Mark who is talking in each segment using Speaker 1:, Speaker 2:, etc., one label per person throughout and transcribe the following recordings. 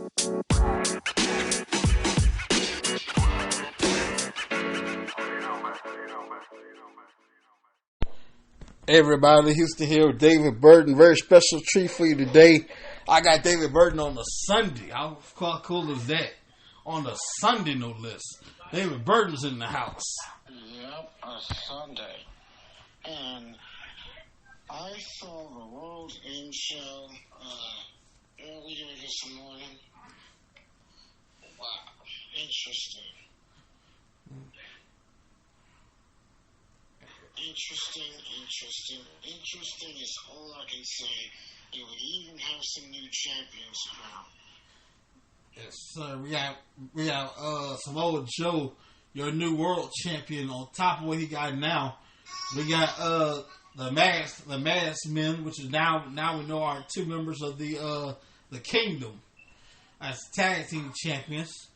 Speaker 1: Hey everybody, Houston here with David Burton. Very special treat for you today. I got David Burton on the Sunday. How cool is that? On the Sunday, no less. David Burton's in the house.
Speaker 2: Yep, a Sunday. And I saw the World End show earlier this morning. Wow, interesting. Interesting is all I can say. They would even have some new champions crowned.
Speaker 1: Yes, sir. We have Samoa Joe, your new world champion, on top of what he got now. We got the masked men, which is now we know are two members of the Kingdom as tag team champions.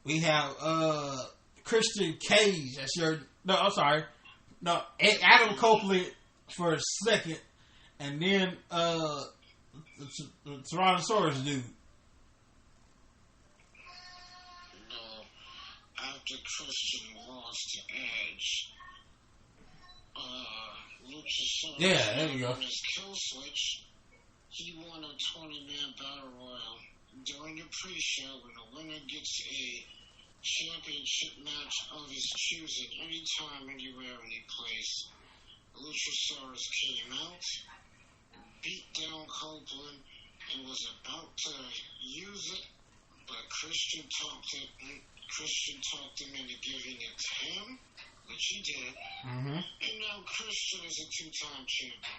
Speaker 1: We have Christian Cage as Adam Copeland for a second, and then the Tyrannosaurus dude.
Speaker 2: No, after Christian lost to Edge, Luchasaurus
Speaker 1: there you go.
Speaker 2: on his kill switch, he won a 20-man battle royal. During the pre-show, when the winner gets a championship match of his choosing, anytime, anywhere, any place, Luchasaurus came out, beat down Copeland, and was about to use it, but Christian talked him into giving it to him, which he did. Mm-hmm. And now Christian is a two-time champion.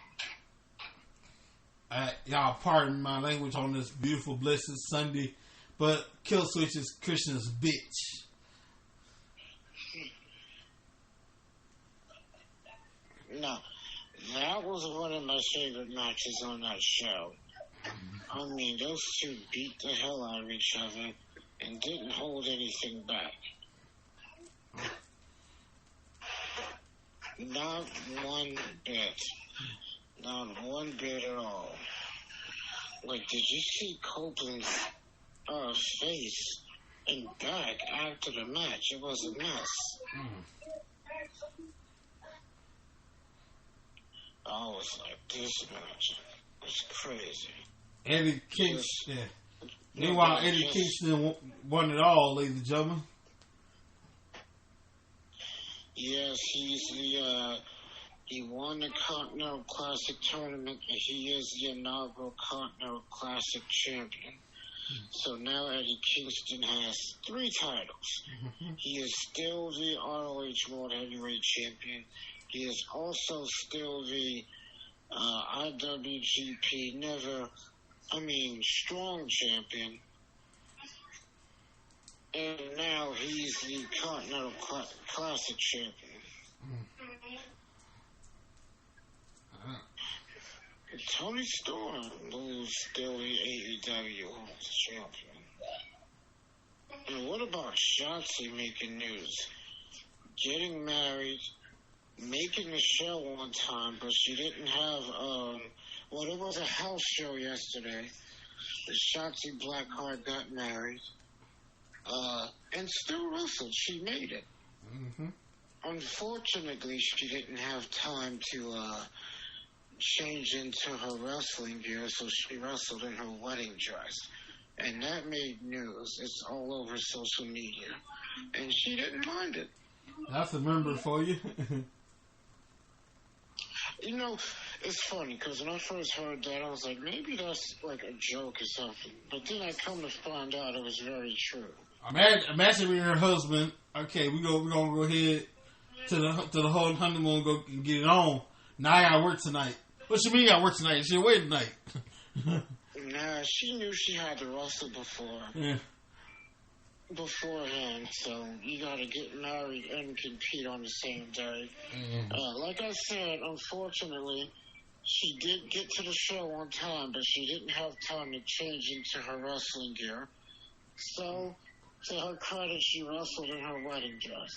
Speaker 1: Y'all pardon my language on this beautiful, blessed Sunday, but Killswitch is Christian's bitch.
Speaker 2: No, that was one of my favorite matches on that show. I mean, those two beat the hell out of each other and didn't hold anything back. Not one bit. Not one bit at all. Like, did you see Copeland's face and back after the match? It was a mess. I was like, this match was crazy.
Speaker 1: Eddie Kingston. Meanwhile, Eddie Kingston won it all, ladies and gentlemen.
Speaker 2: Yes, he won the Continental Classic tournament, and he is the inaugural Continental Classic champion. So now Eddie Kingston has 3 titles. He is still the ROH World Heavyweight Champion. He is also still the IWGP Strong Champion. And now he's the Continental Classic Champion. Tony Storm is still the AEW Champion. And what about Shotzi making news? Getting married, making the show on time, but she didn't have, there was a house show yesterday. The Shotzi Blackheart got married, and still wrestled. She made it. Mm-hmm. Unfortunately, she didn't have time to, change into her wrestling gear, so she wrestled in her wedding dress. And that made news. It's all over social media. And she didn't mind it.
Speaker 1: That's a member for you.
Speaker 2: You know, it's funny, because when I first heard that, I was like, maybe that's like a joke or something. But then I come to find out it was very true.
Speaker 1: Imagine being her husband. Okay, we're gonna go ahead to the whole honeymoon and go and get it on. Now I gotta work tonight. What you mean I work tonight? It's your wedding night.
Speaker 2: Nah, she knew she had to wrestle beforehand, so you gotta get married and compete on the same day. Like I said, unfortunately, she did get to the show on time, but she didn't have time to change into her wrestling gear. So, to her credit, she wrestled in her wedding dress.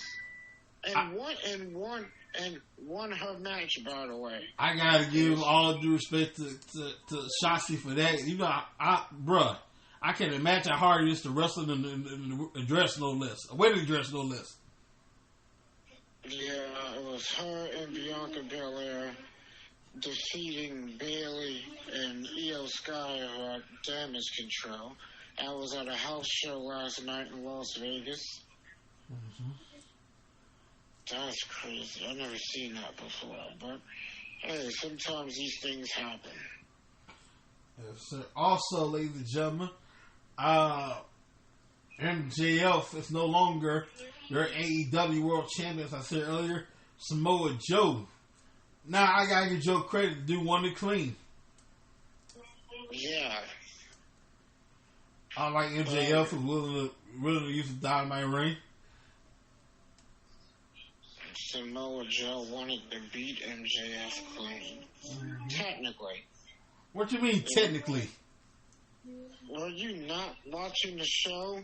Speaker 2: And won her match, by the way.
Speaker 1: I gotta give all due respect to Shotzi for that. You know, I can imagine how hard it is to wrestle in a dress, no less. A wedding dress, no less.
Speaker 2: Yeah, it was her and Bianca Belair defeating Bailey and Io Sky at Damage Control. I was at a house show last night in Las Vegas.
Speaker 1: Mm-hmm.
Speaker 2: That's crazy. I've never seen that before. But, hey, sometimes these things happen.
Speaker 1: Yes, sir. Also, ladies and gentlemen, MJF is no longer your AEW World Champion, as I said earlier. Samoa Joe. Now I gotta give Joe credit to do one to clean.
Speaker 2: Yeah.
Speaker 1: I like MJF who's willing to use the Dynamite ring.
Speaker 2: Samoa Joe wanted to beat MJF clean. Mm-hmm. Technically.
Speaker 1: What do you mean, technically?
Speaker 2: Were you not watching the show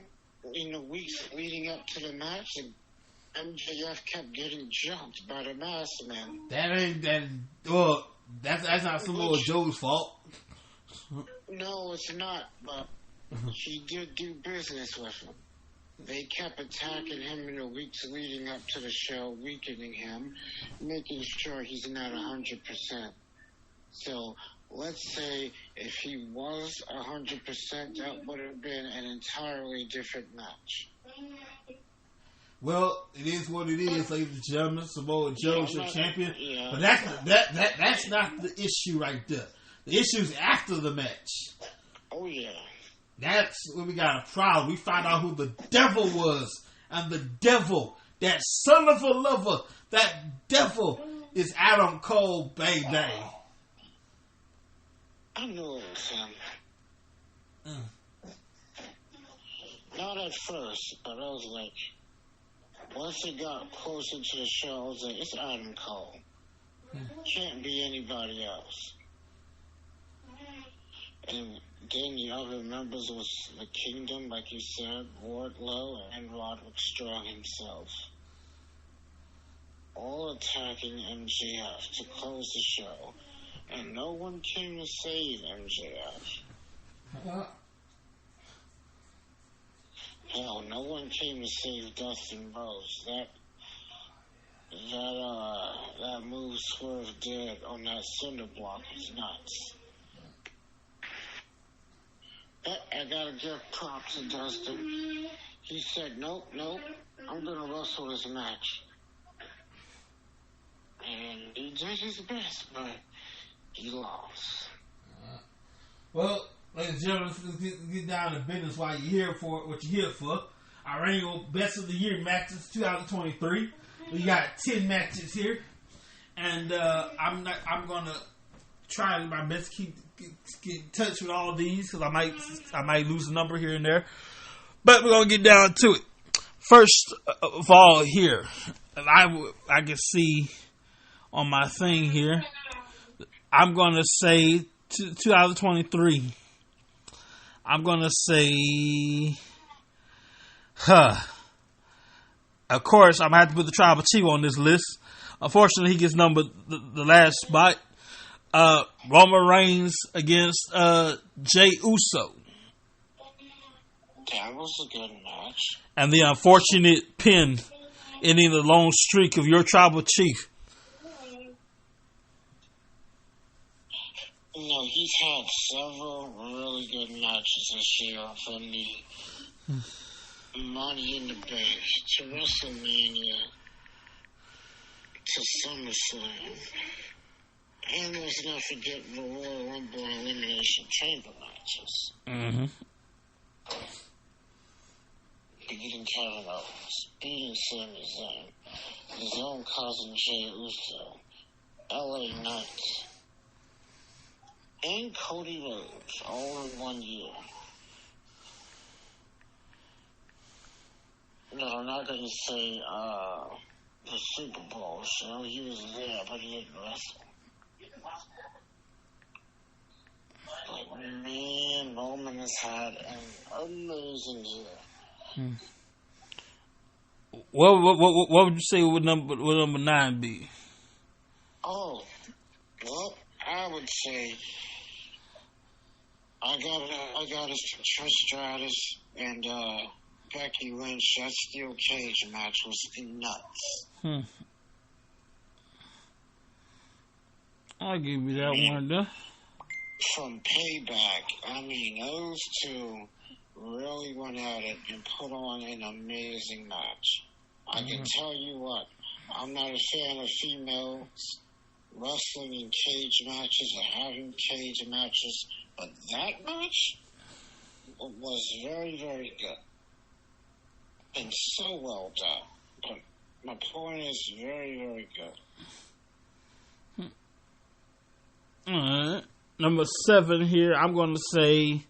Speaker 2: in the weeks leading up to the match? MJF kept getting jumped by the Masked Man.
Speaker 1: That's not Samoa Joe's fault.
Speaker 2: No, it's not, but he did do business with him. They kept attacking him in the weeks leading up to the show, weakening him, making sure he's not 100%. So, let's say if he was 100%, that would have been an entirely different match.
Speaker 1: Well, it is what it is, ladies and gentlemen. Samoa Joe's your champion.
Speaker 2: Yeah.
Speaker 1: But that's not the issue right there. The issue is after the match.
Speaker 2: Oh, yeah.
Speaker 1: That's where we got a problem. We find out who the devil was. And the devil, that son of a lover, that devil is Adam Cole, baby.
Speaker 2: I knew it was him. Not at first, but I was like, once it got closer to the show, I was like, it's Adam Cole. Can't be anybody else. And then the other members was the Kingdom, like you said, Wardlow, and Roderick Strong himself. All attacking MJF to close the show. And no one came to save MJF. Hell, no one came to save Dustin Rhodes. That move Swerve did on that cinder block was nuts. But I gotta give props to Dustin. He said, nope, I'm gonna wrestle this match. And he did his best, but he lost.
Speaker 1: Well, ladies and gentlemen, let's get down to business while you're here for what you're here for. Our annual Best of the Year matches 2023. We got 10 matches here. And I'm going to try my best to get in touch with all of these because I might lose a number here and there. But we're going to get down to it. First of all here, I can see on my thing here, I'm going to say 2023. I'm going to say, of course, I'm going to have to put the Tribal Chief on this list. Unfortunately, he gets numbered the last spot. Roman Reigns against Jey Uso.
Speaker 2: That was a good match.
Speaker 1: And the unfortunate pin ending the long streak of your Tribal Chief.
Speaker 2: No, he's had several really good matches this year from the Money in the Bank to WrestleMania to SummerSlam. And let's not forget the Royal Rumble and Elimination Chamber matches.
Speaker 1: Mm-hmm.
Speaker 2: Beating Kevin Owens, beating Sami Zayn, his own cousin Jey Uso, LA Knight, and Cody Rhodes, all in 1 year. No, I'm not going to say the Super Bowl show. He was there, but he didn't wrestle. But man, Roman has had an amazing year.
Speaker 1: What would you say would number 9 be?
Speaker 2: Oh, well, I would say I got us Trish Stratus and Becky Lynch. That steel cage match was nuts.
Speaker 1: I'll give you that one, though.
Speaker 2: From Payback, I mean, those two really went at it and put on an amazing match. I can tell you what, I'm not a fan of females wrestling in cage matches or having cage matches, but that match was very, very good. And so well done. But my point is very, very good.
Speaker 1: Alright. Number 7 here, I'm going to say,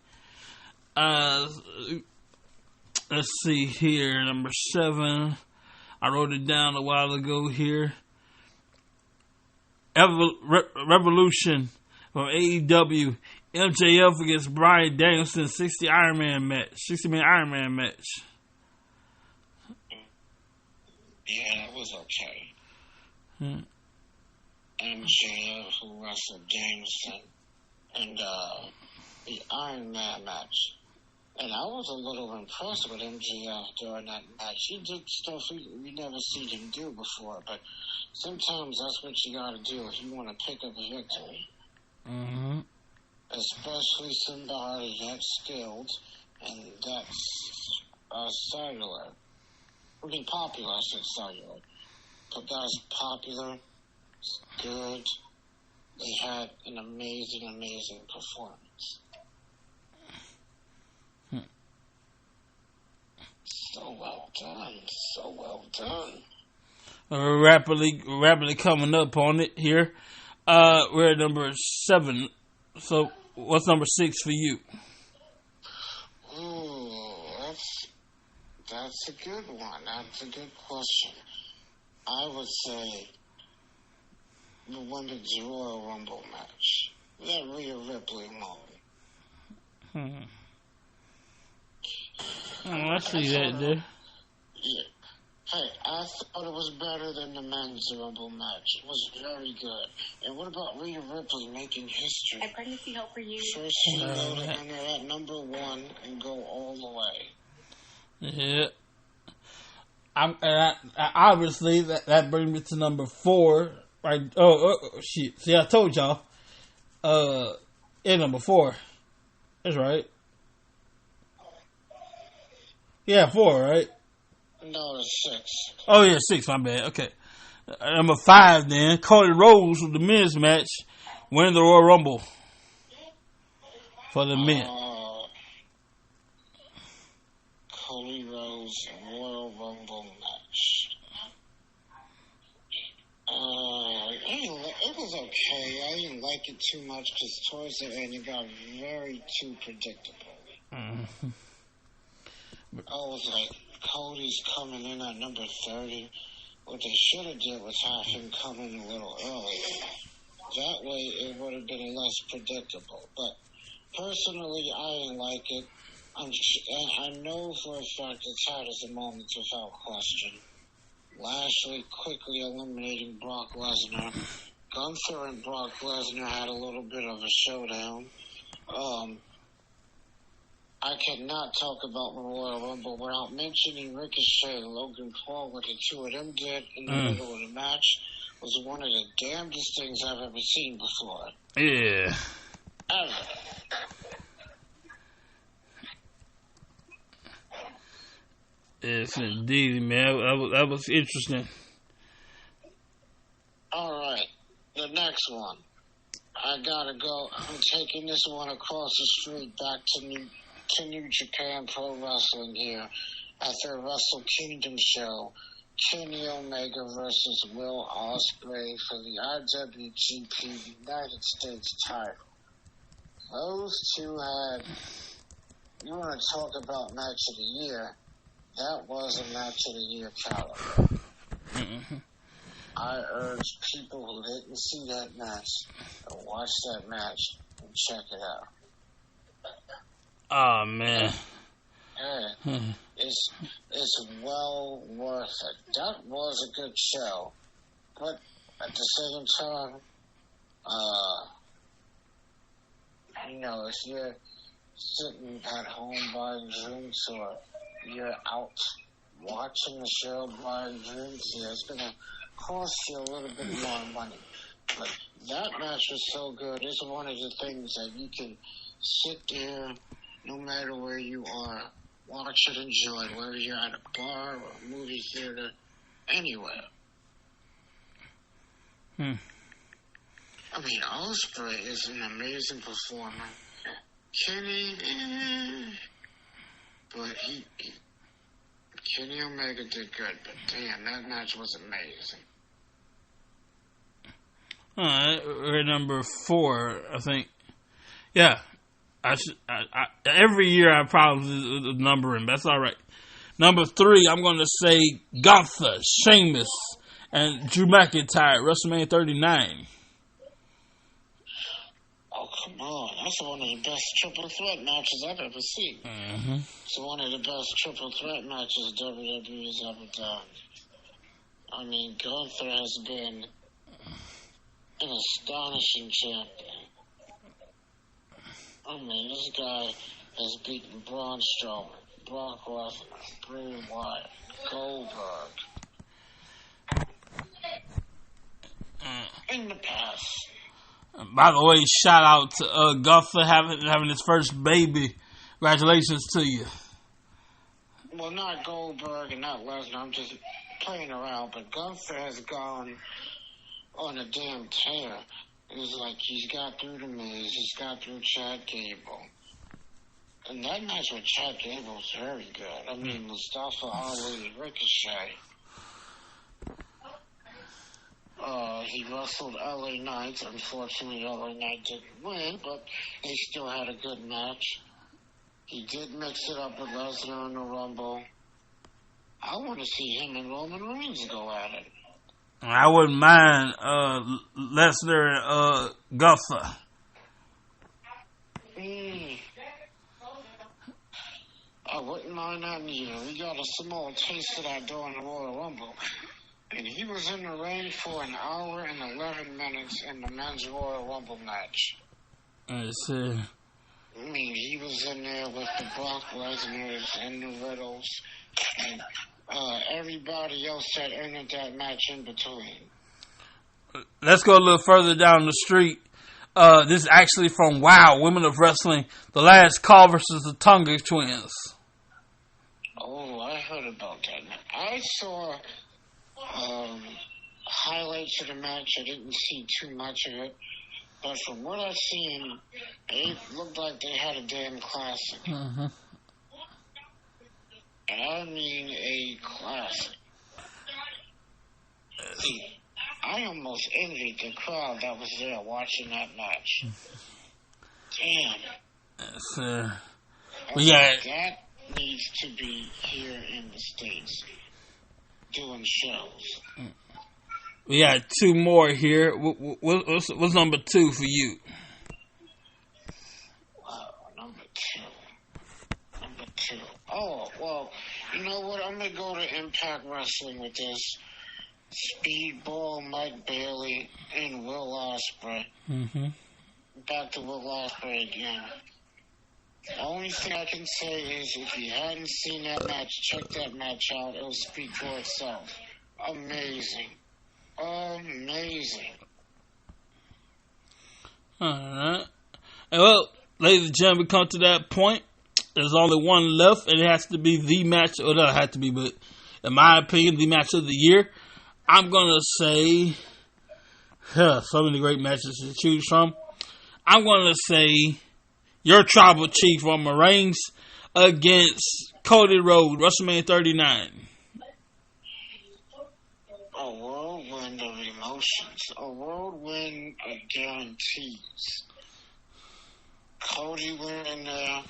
Speaker 1: let's see here, number 7, I wrote it down a while ago here. Revolution from AEW, MJF against Bryan Danielson, 60 man Iron Man match.
Speaker 2: Yeah, that was okay. MJF who wrestled Danielson and the Iron Man match. And I was a little impressed with MJF during that match. He did stuff we never seen him do before, but sometimes that's what you gotta do if you want to pick up a victory. Mm-hmm. Especially somebody that's skilled and that's cellular. I mean, popular, I said cellular. But that's popular, good. They had an amazing, amazing performance. So well done. So well done.
Speaker 1: Rapidly coming up on it here. We're at number 7. So, what's number 6 for you?
Speaker 2: Ooh, that's a good one. That's a good question. I would say the Women's Royal Rumble match. That Rhea Ripley moment.
Speaker 1: Oh, I see that there.
Speaker 2: Yeah. Hey, I thought it was better than the Men's Rumble match. It was very good. And what about Rhea Ripley making history?
Speaker 3: And pregnancy help for you.
Speaker 2: First female to enter at number 1 and go all the way.
Speaker 1: Yeah. I obviously, that brings me to number 4. Right? Oh, shit. See, I told y'all. Number 4. That's right. Yeah, 4, right?
Speaker 2: No, it's 6.
Speaker 1: Oh, yeah, 6, my bad. Okay. Number 5, then. Cody Rhodes with the men's match, winning the Royal Rumble for the men.
Speaker 2: Cody Rhodes Royal Rumble match. It was okay. I didn't like it too much because towards the end it got very too predictable. Mm-hmm. I was like, Cody's coming in at number 30. What they should have did was have him come in a little earlier. That way it would have been less predictable. But personally, I didn't like it. I know for a fact it's hard as a moment without question. Lashley quickly eliminating Brock Lesnar. Gunther and Brock Lesnar had a little bit of a showdown. I cannot talk about the Royal Rumble without mentioning Ricochet and Logan Paul. What the two of them did in the middle of the match was one of the damnedest things I've ever seen before.
Speaker 1: Yeah.
Speaker 2: Ever.
Speaker 1: Yes, indeed, man. That was interesting.
Speaker 2: All right, the next one. I gotta go. I'm taking this one across the street back to New Japan Pro Wrestling here at their Wrestle Kingdom show. Kenny Omega versus Will Ospreay for the IWGP United States title. Those two had, you want to talk about match of the year, that was a match of the year caliber. Mm-hmm. I urge people who didn't see that match to watch that match and check it out.
Speaker 1: Oh, man.
Speaker 2: Yeah, it's well worth it. That was a good show. But at the same time, if sitting at home buying drinks or you're out watching the show buying drinks, yeah, it's going to cost you a little bit more money. But that match was so good. It's one of the things that you can sit there no matter where you are, watch it, enjoy it, whether you're at a bar or a movie theater, anywhere. I mean, Ospreay is an amazing performer. Kenny, but Kenny Omega did good, but damn, that match was amazing.
Speaker 1: We're at number 4, I think. Yeah, every year I probably the numbering, but that's all right. Number 3, I'm going to say Gunther, Sheamus, and Drew McIntyre, WrestleMania 39.
Speaker 2: Oh, come on. That's one of the best triple threat matches I've ever seen.
Speaker 1: Mm-hmm.
Speaker 2: It's one of the best triple threat matches WWE's ever done. I mean, Gunther has been an astonishing champion. I mean, this guy has beaten Braun Strowman, Brock Lesnar, Bray Wyatt, Goldberg. In the past.
Speaker 1: By the way, shout out to Gunther having his first baby. Congratulations to you.
Speaker 2: Well, not Goldberg and not Lesnar. I'm just playing around. But Gunther has gone on a damn tear. It's like he's got through the Miz. He's got through Chad Gable. And that match with Chad Gable was very good. I mean, Mustafa Ali, Ricochet. He wrestled LA Knight. Unfortunately, LA Knight didn't win, but he still had a good match. He did mix it up with Lesnar in the Rumble. I want to see him and Roman Reigns go at it.
Speaker 1: I wouldn't mind Lesnar and Gunther.
Speaker 2: I wouldn't mind that either. We got a small taste of that during the Royal Rumble. And he was in the ring for an hour and 11 minutes in the men's Royal Rumble match.
Speaker 1: I see.
Speaker 2: I mean, he was in there with the Brock Lesnars and the Riddles and everybody else that entered that match in between.
Speaker 1: Let's go a little further down the street. This is actually from WOW, Women of Wrestling, The Last Call versus the Tonga Twins.
Speaker 2: Oh, I heard about that. I saw highlights of the match. I didn't see too much of it. But from what I've seen, it looked like they had a damn classic.
Speaker 1: Mm-hmm.
Speaker 2: And I mean a classic. See, I almost envied the crowd that was there watching that match. Damn. That needs to be here in the States, doing shows.
Speaker 1: We got 2 more here. What's number 2 for you?
Speaker 2: Number two. Oh, well, you know what? I'm going to go to Impact Wrestling with this. Speedball, Mike Bailey, and Will Ospreay.
Speaker 1: Mm-hmm.
Speaker 2: Back to Will Ospreay again. The only thing I can say is if you hadn't seen that match, check that match out. It'll speak for itself. Amazing. Amazing.
Speaker 1: Alright. Well, ladies and gentlemen, we come to that point. There's only one left, and it has to be the match, or not have to be, but in my opinion, the match of the year. I'm going to say, so many great matches to choose from. I'm going to say your Tribal Chief, Roman Reigns, against Cody Rhodes, WrestleMania 39.
Speaker 2: A whirlwind of emotions. A whirlwind of guarantees. Cody went in there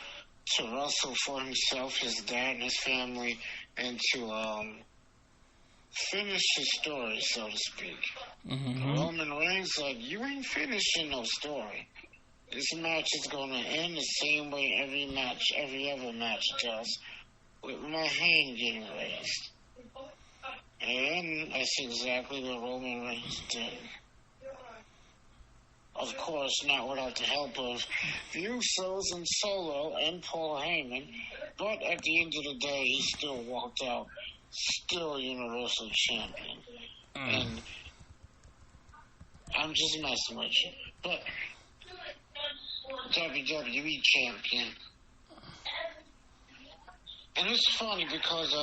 Speaker 2: to wrestle for himself, his dad, and his family, and to finish his story, so to speak. Mm-hmm. Roman Reigns like, you ain't finishing no story. This match is going to end the same way every other match does, with my hand getting raised. And that's exactly what Roman Reigns did. Of course, not without the help of the Usos and Solo and Paul Heyman. But at the end of the day, he still walked out, still Universal Champion. And I'm just messing with you. But WWE Champion. And it's funny because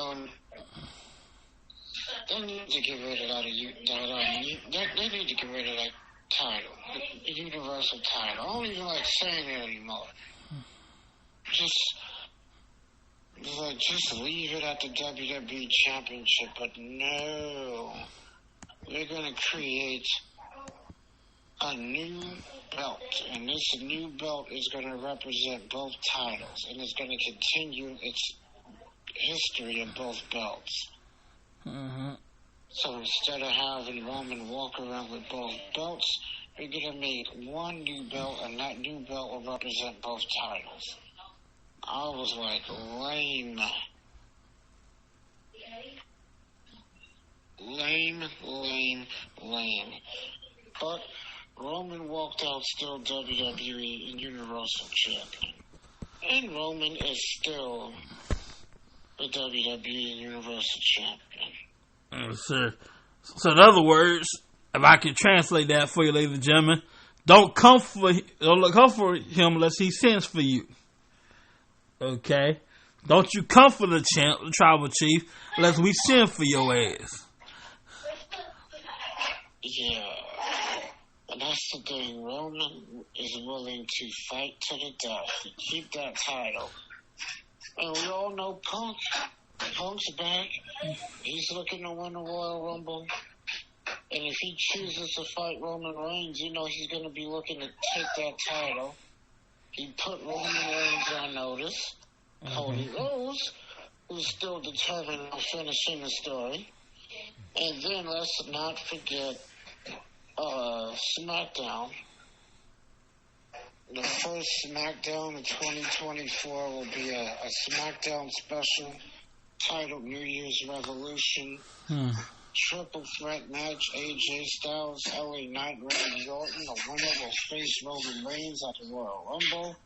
Speaker 2: they need to get rid of they need to get rid of that title, the Universal title. I don't even like saying it anymore. Just leave it at the WWE Championship. But no, they're going to create a new belt, and this new belt is going to represent both titles, and it's going to continue its history of both belts. So instead of having Roman walk around with both belts, we're going to make one new belt, and that new belt will represent both titles. I was like, lame. But Roman walked out still WWE and Universal Champion. And Roman is still the WWE and Universal Champion.
Speaker 1: Sure. So in other words, if I can translate that for you, ladies and gentlemen, don't come for him unless he sends for you. Okay? Don't you come for the champ, the tribal chief, unless we send for your ass.
Speaker 2: Yeah. And that's the thing. Roman is willing to fight to the death to keep that title. And we all know Punk. Punk's back. He's looking to win the Royal Rumble. And if he chooses to fight Roman Reigns, you know he's going to be looking to take that title. He put Roman Reigns on notice. Cody Rhodes, who's still determined on finishing the story. And then let's not forget SmackDown. The first SmackDown in 2024 will be a SmackDown special titled New Year's Revolution. Triple threat match, AJ Styles, LA Knight, Randy Orton. The winner will face Roman Reigns at the Royal Rumble.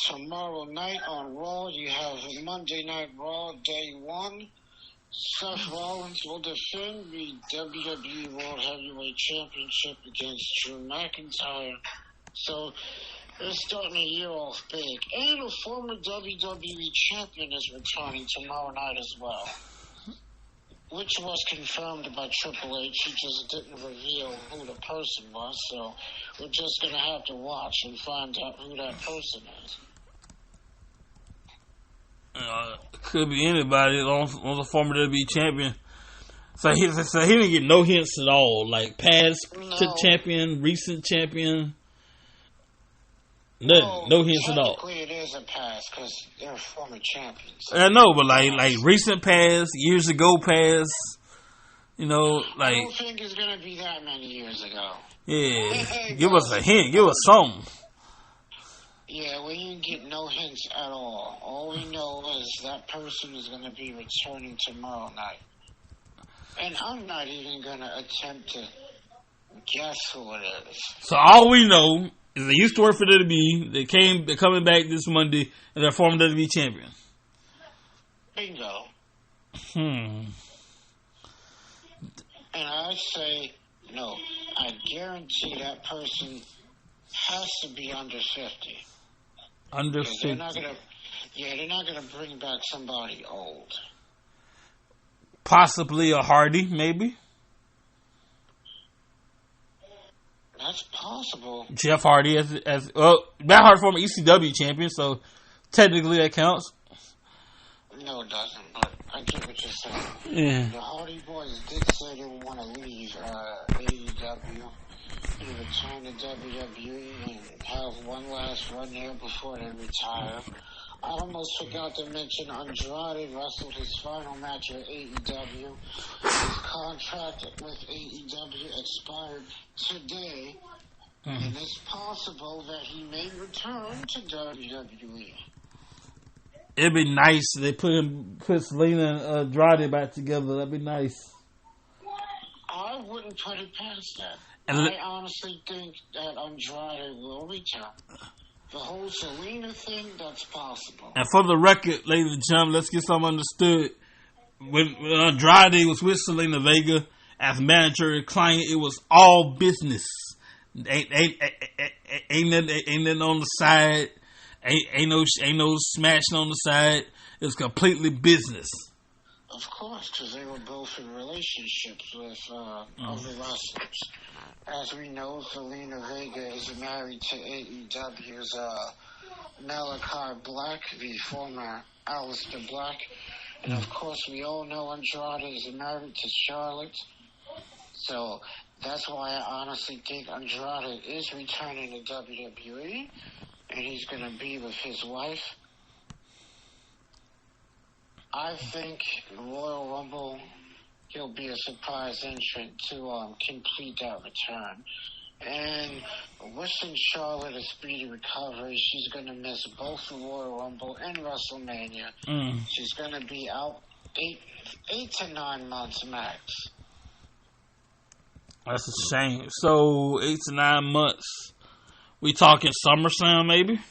Speaker 2: Tomorrow night on Raw, you have Monday Night Raw, Day 1. Seth Rollins will defend the WWE World Heavyweight Championship against Drew McIntyre. So, they're starting the year off big. And a former WWE champion is returning tomorrow night as well, which was confirmed by Triple H. He just didn't reveal who the person was, so we're just going to have to watch and find out who that person is.
Speaker 1: Could be anybody on the former WWE champion. So he didn't get no hints at all, like past champion, recent champion. No hints at all.
Speaker 2: Technically, it is a past because they're former champions.
Speaker 1: I know, but like recent past, years ago past, you know, like.
Speaker 2: I don't think it's gonna be that many years ago.
Speaker 1: Yeah, give us a hint. Give us something.
Speaker 2: Yeah, we didn't get no hints at all. All we know is that person is gonna be returning tomorrow night, and I'm not even gonna attempt to guess who it is.
Speaker 1: So all we know is they used to work for WWE. They're coming back this Monday, and they're former WWE champion.
Speaker 2: Bingo. And I say, no, I guarantee that person has to be under 50.
Speaker 1: Under 50.
Speaker 2: They're not gonna bring back somebody old.
Speaker 1: Possibly a Hardy, maybe.
Speaker 2: That's possible.
Speaker 1: Jeff Hardy as Matt Hardy, former ECW champion, so technically that counts.
Speaker 2: No, it doesn't. But I get what you're saying.
Speaker 1: Yeah.
Speaker 2: The Hardy Boys did say they want to leave AEW and return to WWE and have one last run there before they retire. I almost forgot to mention Andrade wrestled his final match at AEW. His contract with AEW expired today, and it's possible that he may return to WWE.
Speaker 1: It'd be nice if they put Selena and Andrade back together. That'd be nice.
Speaker 2: I wouldn't put it past that. I honestly think that Andrade will return. The whole Selena thing, that's possible.
Speaker 1: And for the record, ladies and gentlemen, let's get something understood. When Andrade was with Selena Vega as manager and client, it was all business. Ain't nothing on the side. Ain't no smashing on the side. It's completely business.
Speaker 2: Of course, because they were both in relationships with other wrestlers. As we know, Selena Vega is married to AEW's Malachi Black, the former Aleister Black. And of course, we all know Andrade is married to Charlotte. So that's why I honestly think Andrade is returning to WWE. And he's going to be with his wife. I think Royal Rumble, he'll be a surprise entrant to complete that return. And wishing Charlotte a speedy recovery. She's going to miss both the Royal Rumble and WrestleMania. She's going to be out 8 to 9 months max.
Speaker 1: That's a shame. So 8 to 9 months. We talking SummerSlam maybe?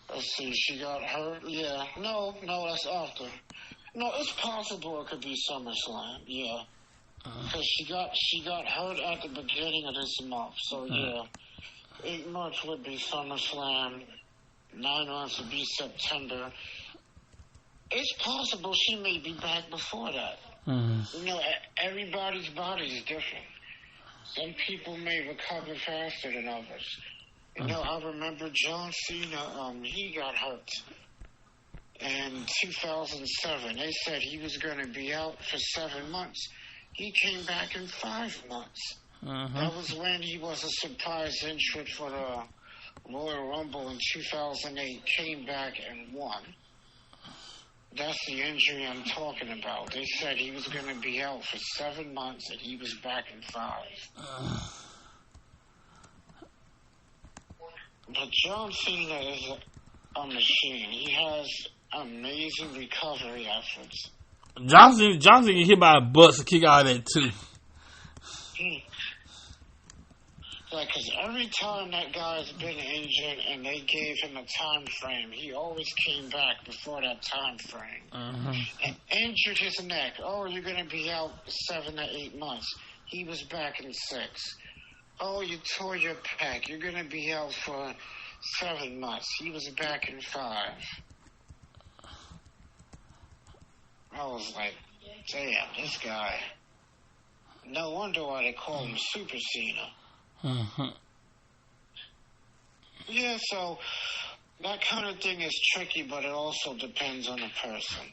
Speaker 2: Let's see, she got hurt. Yeah, no, that's after. No, it's possible it could be SummerSlam. Yeah, because she got hurt at the beginning of this month. So yeah, 8 months would be SummerSlam. 9 months would be September. It's possible she may be back before that. You know, everybody's body is different. Some people may recover faster than others. You know, I remember John Cena, he got hurt in 2007. They said he was going to be out for 7 months. He came back in 5 months. That was when he was a surprise entrant for the Royal Rumble in 2008, came back and won. That's the injury I'm talking about. They said he was going to be out for 7 months and he was back in 5. But John Cena is a machine. He has amazing recovery efforts.
Speaker 1: Johnson get hit by a bus and kick out of that too.
Speaker 2: Like, because every time that guy's been injured and they gave him a time frame, he always came back before that time frame. And injured his neck. Oh, you're going to be out 7 to 8 months. He was back in 6. Oh, you tore your pec. You're going to be out for 7 months. He was back in 5. I was like, damn, this guy. No wonder why they call him Super Cena. Yeah, so that kind of thing is tricky, but it also depends on the person.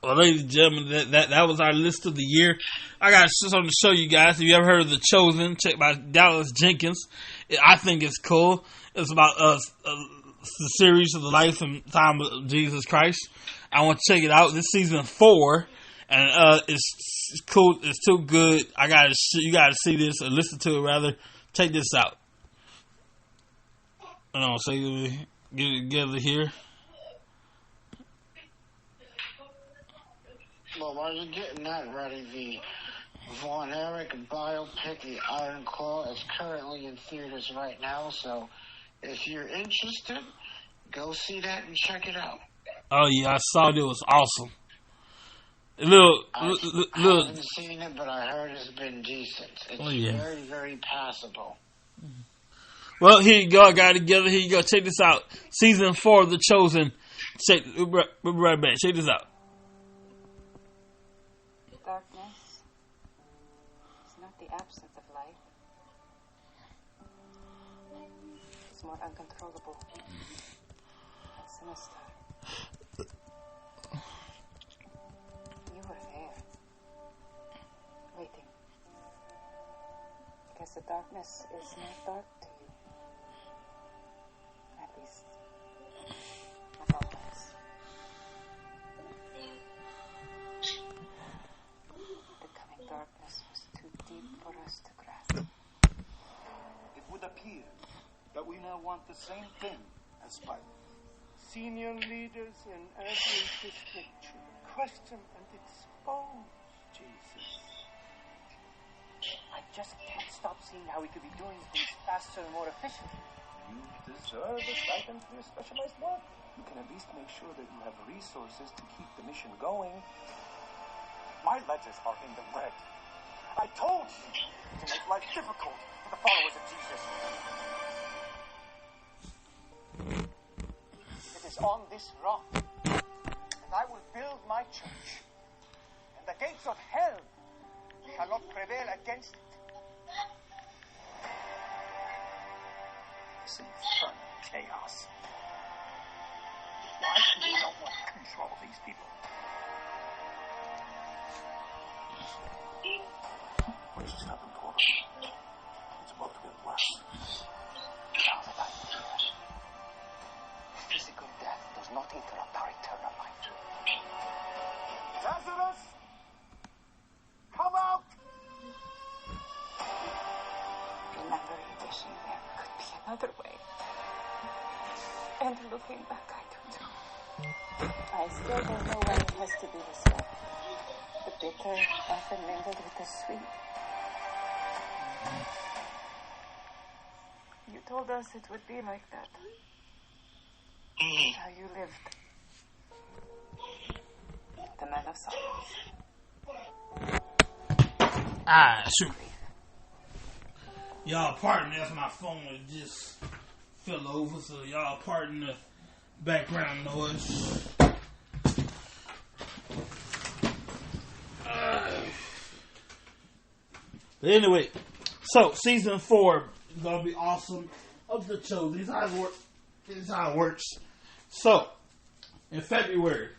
Speaker 1: Well, ladies and gentlemen, that was our list of the year. I got something to show you guys. Have you ever heard of The Chosen? Checked by Dallas Jenkins. I think it's cool. It's about the series of the life and time of Jesus Christ. I want to check it out. This season 4, and it's cool. It's too good. You gotta see this or listen to it rather. Check this out. So get it together here.
Speaker 2: Well, while you're getting that ready, the Von Erich biopic, The Iron Claw, is currently in theaters right now. So if you're interested, go see that and check it out.
Speaker 1: Oh, yeah, I saw it. It was awesome.
Speaker 2: I haven't seen it, but I heard it's been decent. It's very, very passable.
Speaker 1: Well, here you go. I got it together. Here you go. Check this out. Season 4 of The Chosen. We'll be right back. Check this out.
Speaker 3: Darkness is not the absence of light. It's more uncontrollable and sinister. You were there, waiting. Because the darkness is not dark to you. At least, not always. The coming darkness was too deep for us to grasp.
Speaker 4: It would appear that we now want the same thing as Spike. Senior leaders in every district should question and expose just can't stop seeing how we could be doing things faster and more efficiently. You deserve a stipend for your specialized work. You can at least make sure that you have resources to keep the mission going. My ledgers are in the red. I told you to make life difficult for the followers of Jesus. It is on this rock that I will build my church, and the gates of hell shall not prevail against it. This infernal chaos. Why do we not want to control these people? We just haven't caught them. It's about to get worse. Now that I'm here, physical death does not interrupt our eternal life. Lazarus! Come out!
Speaker 3: Remember wishing there could be another way. And looking back, I don't know. I still don't know why it has to be this way. The bitter often mingled with the sweet. You told us it would be like that. How you lived. The man of silence.
Speaker 1: Ah, shoot. Y'all pardon, that's my phone that just fell over, so y'all pardon the background noise. But anyway, so season 4 is gonna be awesome of The Chosen. This is how it works. So in February,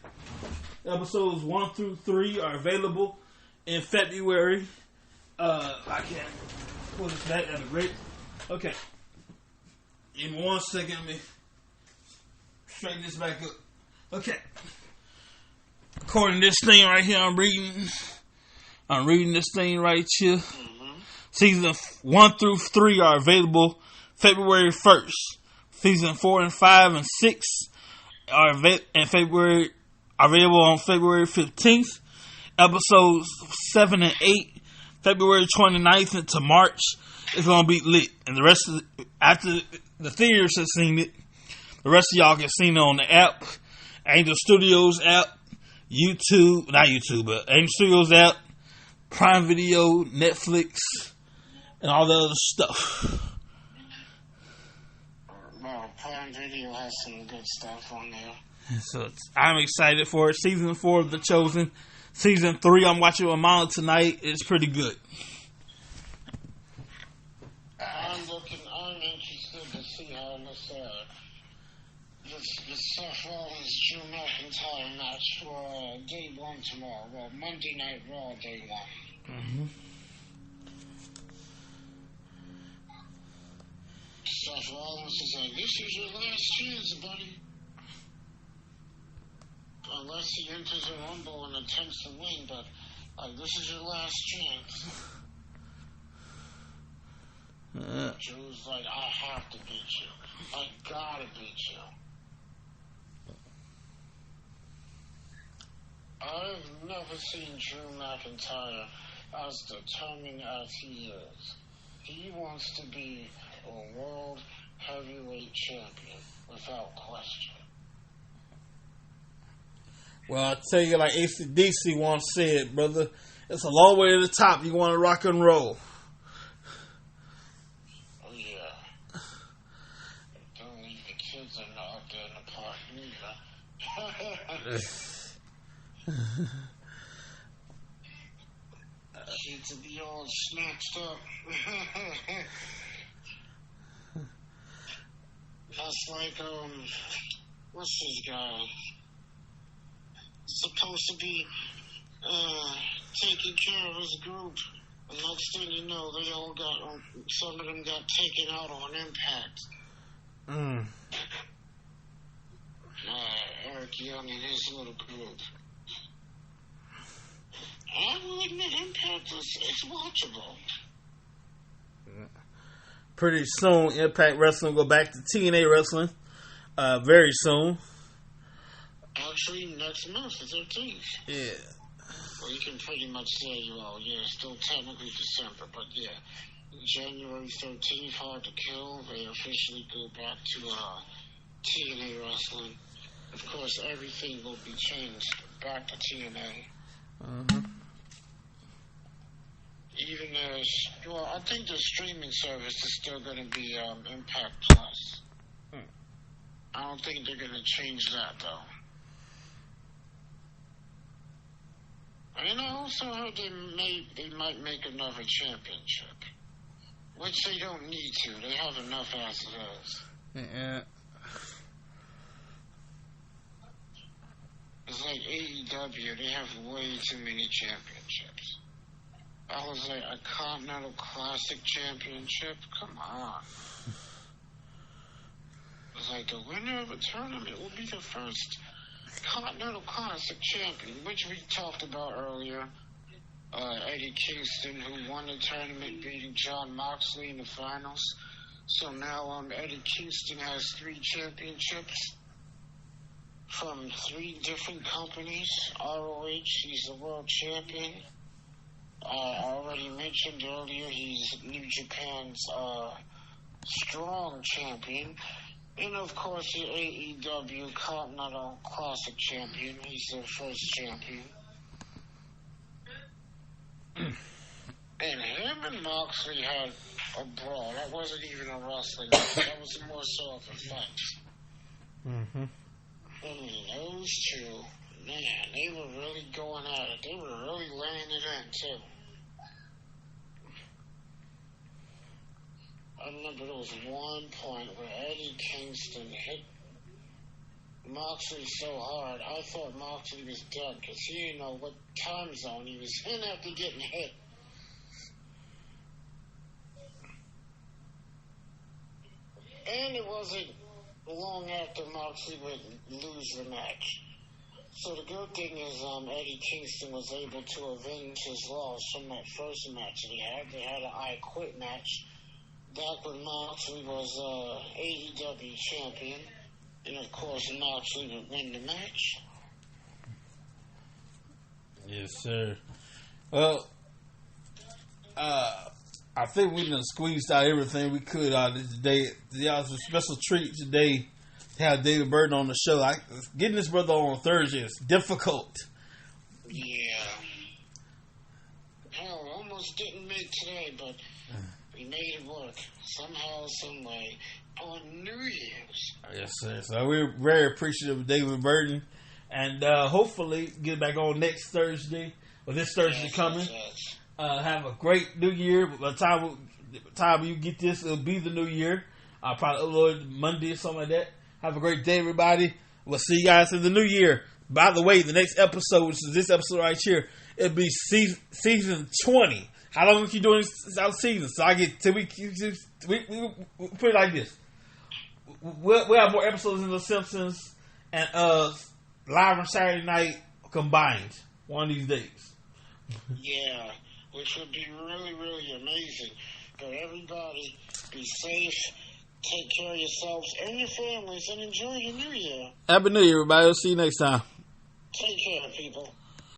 Speaker 1: episodes 1 through 3 are available in February. I can't pull this back. That'd be great. Okay. Give me 1 second. Let me straighten this back up. Okay. According to this thing right here, I'm reading this thing right here. Season 1 through 3 are available February 1st. Season 4 and 5 and 6 are available on February 15th. Episodes 7 and 8, February 29th into March. It's gonna be lit, and the rest of after the theaters have seen it, the rest of y'all can see it on the app, Angel Studios app, not YouTube, but Angel Studios app, Prime Video, Netflix, and all the other stuff.
Speaker 2: Well, Prime Video has some good stuff on there.
Speaker 1: So I'm excited for it. Season 4 of The Chosen. Season 3, I'm watching with Mama tonight. It's pretty good.
Speaker 2: I'm interested to see how this Seth Rollins Drew McIntyre match for day 1 tomorrow. Well, Monday Night Raw day 1.
Speaker 1: Mm-hmm.
Speaker 2: Seth Rollins is like, this is your last chance, buddy. Unless he enters a rumble and attempts to win, but this is your last chance. Drew's like, I have to beat you. I gotta beat you. I've never seen Drew McIntyre as determined as he is. He wants to be a world heavyweight champion without question.
Speaker 1: Well, I tell you, like AC/DC once said, brother, it's a long way to the top. You want to rock and roll.
Speaker 2: Oh, yeah. Don't leave the kids out there in the park neither. Kids will be all snatched up. That's like, what's this guy? Supposed to be taking care of his group. And next thing you know, some of them got taken out on Impact. Eric Young and his little group. I will admit, Impact is watchable.
Speaker 1: Pretty soon, Impact Wrestling will go back to TNA Wrestling. Very soon.
Speaker 2: Actually, next month, the 13th.
Speaker 1: Yeah.
Speaker 2: Well, you can pretty much say, well, yeah, still technically December, but yeah, January 13th, Hard to Kill, they officially go back to TNA wrestling. Of course, everything will be changed back to TNA. Even as, well, I think the streaming service is still going to be Impact Plus. I don't think they're going to change that, though. And I also heard they might make another championship, which they don't need to. They have enough as it is.
Speaker 1: Yeah.
Speaker 2: It's like AEW, they have way too many championships. I was like, a Continental Classic Championship? Come on. It's like, the winner of a tournament will be the first Continental Classic champion, which we talked about earlier. Eddie Kingston, who won the tournament, beating John Moxley in the finals. So now Eddie Kingston has 3 championships from 3 different companies. ROH, he's the world champion. I already mentioned earlier, he's New Japan's strong champion. And of course, the AEW Continental Classic champion. He's their first champion. And him and Moxley had a brawl. That wasn't even a wrestling match. That was more so of a fight.
Speaker 1: Mm-hmm.
Speaker 2: And those two, man, they were really going at it. They were really laying it in, too. I remember there was one point where Eddie Kingston hit Moxley so hard, I thought Moxley was dead because he didn't know what time zone he was in after getting hit. And it wasn't long after Moxley would lose the match. So the good thing is Eddie Kingston was able to avenge his loss from that first match that he had. They had an I Quit match back when Moxley was AEW champion. And of course Moxley would win the match.
Speaker 1: Yes, sir. Well, I think we done squeezed out everything we could out of today. It was a special treat today to have David Burton on the show. Getting this brother on Thursday is difficult.
Speaker 2: Yeah. Hell, almost didn't make today, but we made it work somehow, some way on New Year's.
Speaker 1: Yes, sir. So we're very appreciative of David Burton, and hopefully get back on next Thursday or this Thursday coming.
Speaker 2: Yes.
Speaker 1: Have a great New Year. By the time you get this, it'll be the New Year. I'll probably upload Monday or something like that. Have a great day, everybody. We'll see you guys in the New Year. By the way, the next episode, which is this episode right here, it'll be season 20. How long we keep doing this out season? So I get till we put it like this. We'll have more episodes in The Simpsons and live on Saturday night combined one of these days.
Speaker 2: Yeah, which would be really, really amazing. But everybody, be safe, take care of yourselves and your families, and enjoy your New Year.
Speaker 1: Happy New Year, everybody. We'll see you next time.
Speaker 2: Take care, people.